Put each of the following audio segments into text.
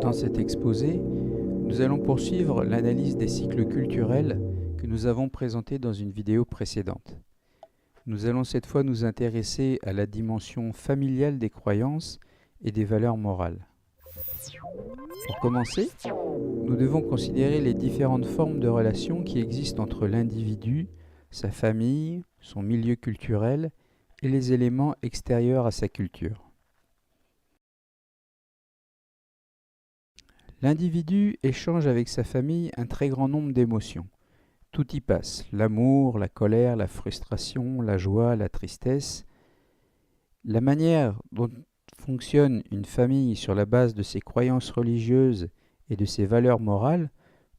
Dans cet exposé, nous allons poursuivre l'analyse des cycles culturels que nous avons présentés dans une vidéo précédente. Nous allons cette fois nous intéresser à la dimension familiale des croyances et des valeurs morales. Pour commencer, nous devons considérer les différentes formes de relations qui existent entre l'individu, sa famille, son milieu culturel et les éléments extérieurs à sa culture. L'individu échange avec sa famille un très grand nombre d'émotions. Tout y passe, l'amour, la colère, la frustration, la joie, la tristesse. La manière dont fonctionne une famille sur la base de ses croyances religieuses et de ses valeurs morales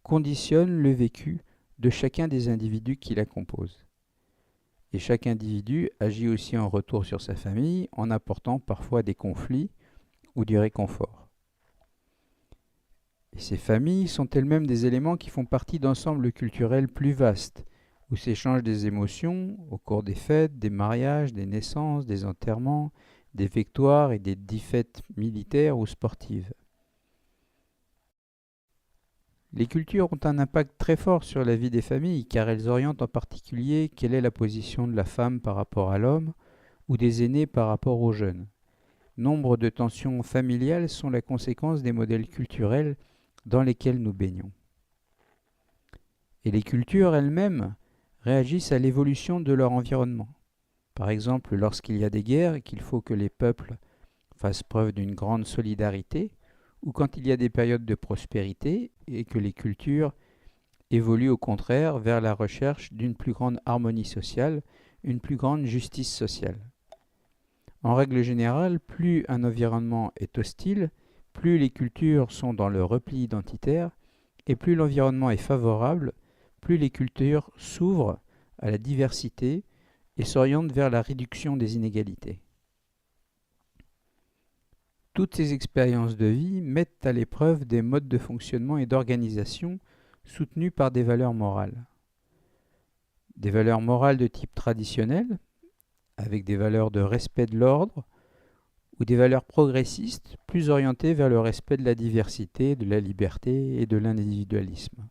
conditionne le vécu de chacun des individus qui la composent. Et chaque individu agit aussi en retour sur sa famille en apportant parfois des conflits ou du réconfort. Et ces familles sont elles-mêmes des éléments qui font partie d'ensembles culturels plus vastes, où s'échangent des émotions au cours des fêtes, des mariages, des naissances, des enterrements, des victoires et des défaites militaires ou sportives. Les cultures ont un impact très fort sur la vie des familles, car elles orientent en particulier quelle est la position de la femme par rapport à l'homme, ou des aînés par rapport aux jeunes. Nombre de tensions familiales sont la conséquence des modèles culturels dans lesquels nous baignons. Et les cultures elles-mêmes réagissent à l'évolution de leur environnement. Par exemple, lorsqu'il y a des guerres et qu'il faut que les peuples fassent preuve d'une grande solidarité, ou quand il y a des périodes de prospérité et que les cultures évoluent au contraire vers la recherche d'une plus grande harmonie sociale, une plus grande justice sociale. En règle générale, plus un environnement est hostile, plus les cultures sont dans le repli identitaire, et plus l'environnement est favorable, plus les cultures s'ouvrent à la diversité et s'orientent vers la réduction des inégalités. Toutes ces expériences de vie mettent à l'épreuve des modes de fonctionnement et d'organisation soutenus par des valeurs morales. Des valeurs morales de type traditionnel, avec des valeurs de respect de l'ordre, ou des valeurs progressistes plus orientées vers le respect de la diversité, de la liberté et de l'individualisme.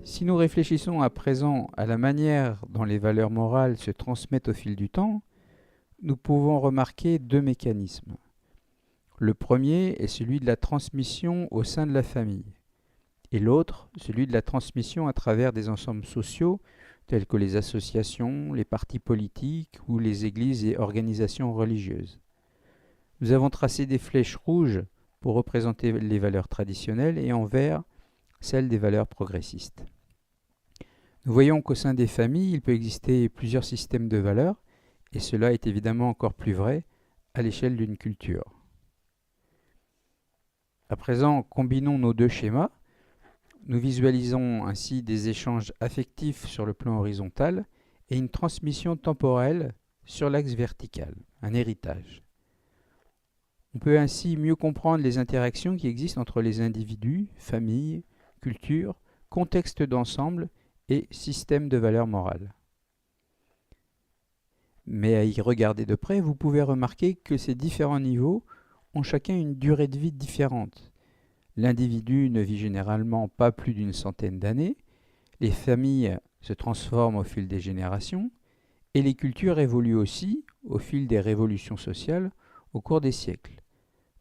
Si nous réfléchissons à présent à la manière dont les valeurs morales se transmettent au fil du temps, nous pouvons remarquer deux mécanismes. Le premier est celui de la transmission au sein de la famille, et l'autre, celui de la transmission à travers des ensembles sociaux tels que les associations, les partis politiques ou les églises et organisations religieuses. Nous avons tracé des flèches rouges pour représenter les valeurs traditionnelles et en vert celles des valeurs progressistes. Nous voyons qu'au sein des familles, il peut exister plusieurs systèmes de valeurs, et cela est évidemment encore plus vrai à l'échelle d'une culture. À présent, combinons nos deux schémas. Nous visualisons ainsi des échanges affectifs sur le plan horizontal et une transmission temporelle sur l'axe vertical, un héritage. On peut ainsi mieux comprendre les interactions qui existent entre les individus, familles, cultures, contextes d'ensemble et systèmes de valeurs morales. Mais à y regarder de près, vous pouvez remarquer que ces différents niveaux ont chacun une durée de vie différente. L'individu ne vit généralement pas plus d'une centaine d'années, les familles se transforment au fil des générations, et les cultures évoluent aussi au fil des révolutions sociales au cours des siècles,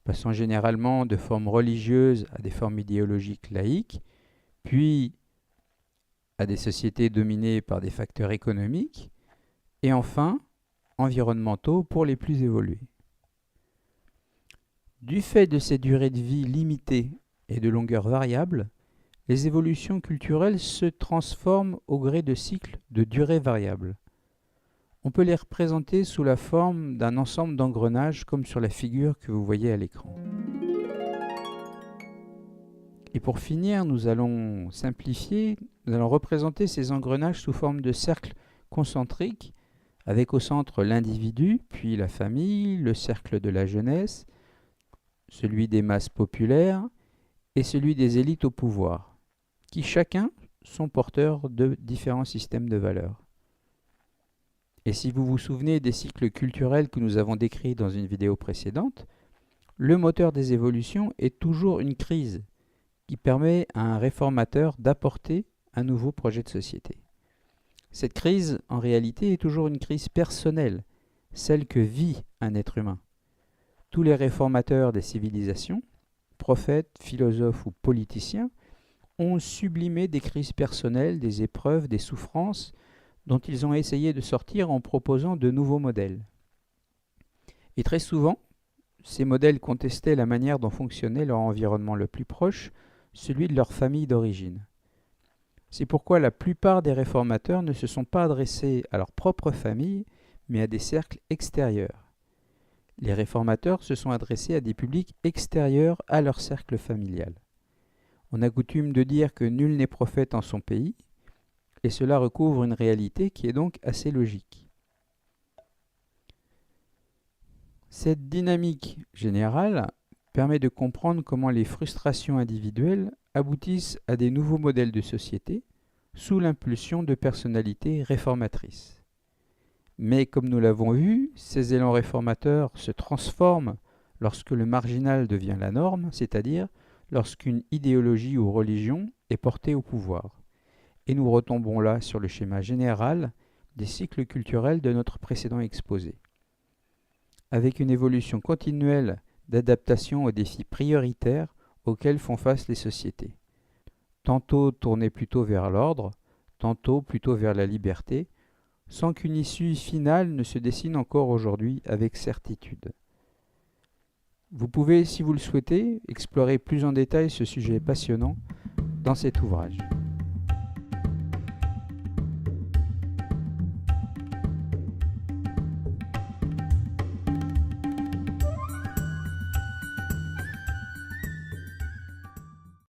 passant généralement de formes religieuses à des formes idéologiques laïques, puis à des sociétés dominées par des facteurs économiques, et enfin environnementaux pour les plus évolués. Du fait de ces durées de vie limitées et de longueur variable, les évolutions culturelles se transforment au gré de cycles de durée variable. On peut les représenter sous la forme d'un ensemble d'engrenages comme sur la figure que vous voyez à l'écran. Et pour finir, nous allons simplifier, nous allons représenter ces engrenages sous forme de cercles concentriques avec au centre l'individu, puis la famille, le cercle de la jeunesse, celui des masses populaires et celui des élites au pouvoir, qui chacun sont porteurs de différents systèmes de valeurs. Et si vous vous souvenez des cycles culturels que nous avons décrits dans une vidéo précédente, le moteur des évolutions est toujours une crise qui permet à un réformateur d'apporter un nouveau projet de société. Cette crise, en réalité, est toujours une crise personnelle, celle que vit un être humain. Tous les réformateurs des civilisations, prophètes, philosophes ou politiciens, ont sublimé des crises personnelles, des épreuves, des souffrances dont ils ont essayé de sortir en proposant de nouveaux modèles. Et très souvent, ces modèles contestaient la manière dont fonctionnait leur environnement le plus proche, celui de leur famille d'origine. C'est pourquoi la plupart des réformateurs ne se sont pas adressés à leur propre famille, mais à des cercles extérieurs. Les réformateurs se sont adressés à des publics extérieurs à leur cercle familial. On a coutume de dire que nul n'est prophète en son pays, et cela recouvre une réalité qui est donc assez logique. Cette dynamique générale permet de comprendre comment les frustrations individuelles aboutissent à des nouveaux modèles de société sous l'impulsion de personnalités réformatrices. Mais comme nous l'avons vu, ces élans réformateurs se transforment lorsque le marginal devient la norme, c'est-à-dire lorsqu'une idéologie ou religion est portée au pouvoir. Et nous retombons là sur le schéma général des cycles culturels de notre précédent exposé. Avec une évolution continuelle d'adaptation aux défis prioritaires auxquels font face les sociétés. Tantôt tournées plutôt vers l'ordre, tantôt plutôt vers la liberté, sans qu'une issue finale ne se dessine encore aujourd'hui avec certitude. Vous pouvez, si vous le souhaitez, explorer plus en détail ce sujet passionnant dans cet ouvrage.